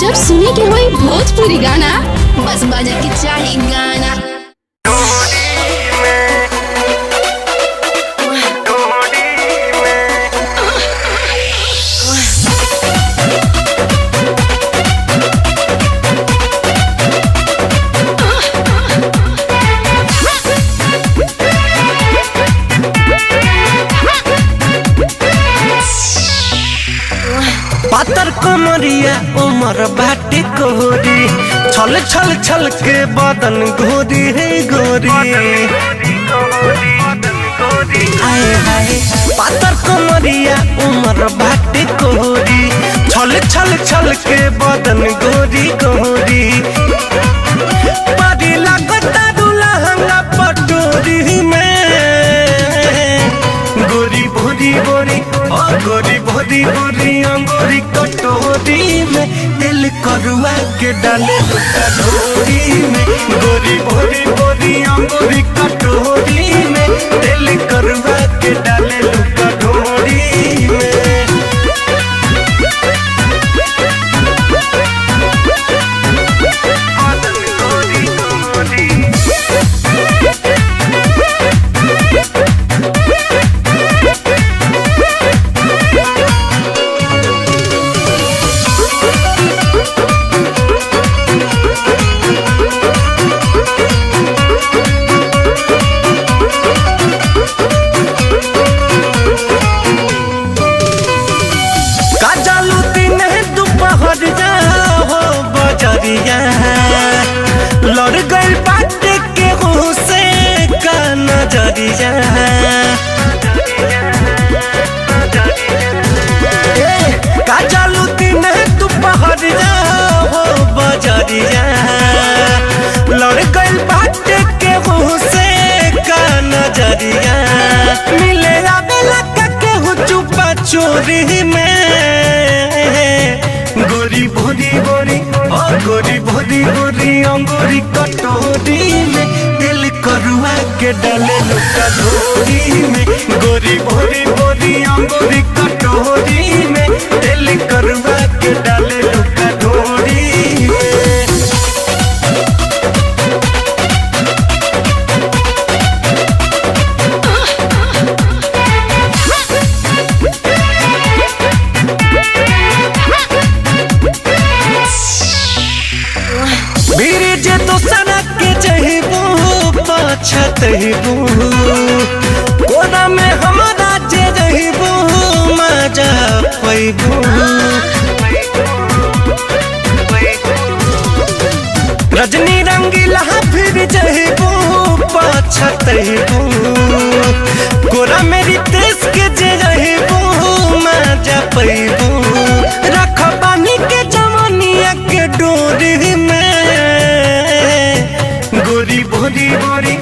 जब सुने के होई भोजपुरी गाना, बस बजे के चाही गाना। पातर कमरिया उमर बाटे कोरी, छल छल छल के बदन गोरी है गोरी। आए हाय पातर कमरिया उमर बाटे कोरी, छल छल छल के बदन गोरी गोरी। पारी लागता दुल्हंगा पटोरी में, गोरी भोरी भोरी गोरी भोरी भोरी अंगूरी कटोरी में, दिल करुआ के डाले लुका ढोरी में। गोरी भोरी भोरी अंगूरी कटोरी में, दिल करुआ के डाले लुका ढोरी में। लड़ गई बात के से का नजरिया, का चालू दिन दोपहरिया हो बजरिया। लड़ गई बात के से का नजरिया, मिले आवेला के हो चुपा चोरी में। गोरी भोरी भोरी गोरी भोरी भोरी अंगूरी कटोरी में, दिल करुआ के डाले लुका ढोरी में। गोरी भोरी भोरी अंगूरी कटोरी में, दिल करुआ के डाले लुका ढोरी में। छतबू कोना में हमारा जे रहीबू, मजा पैबू। रजनी रंगीला फिर जहीबू पछतबू, कोना मेरी देश के जे रहीबू, मजा पैबू। रखबानी के जवानिया के डोरी में, गोरी भोरी भोरी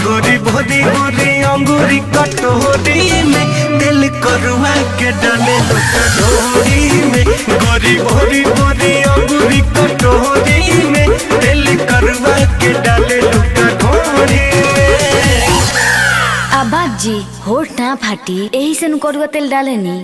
गोरी भोरी भोरी अंगूरी कटोरी में, दिल करुआ के डाले लुका ढोरी में। गोरी भोरी भोरी अंगूरी कटोरी में, दिल करुआ के डाले लुका ढोरी में। अब्बा जी होठ ना फाटी, यही से करुआ तेल डालेनी।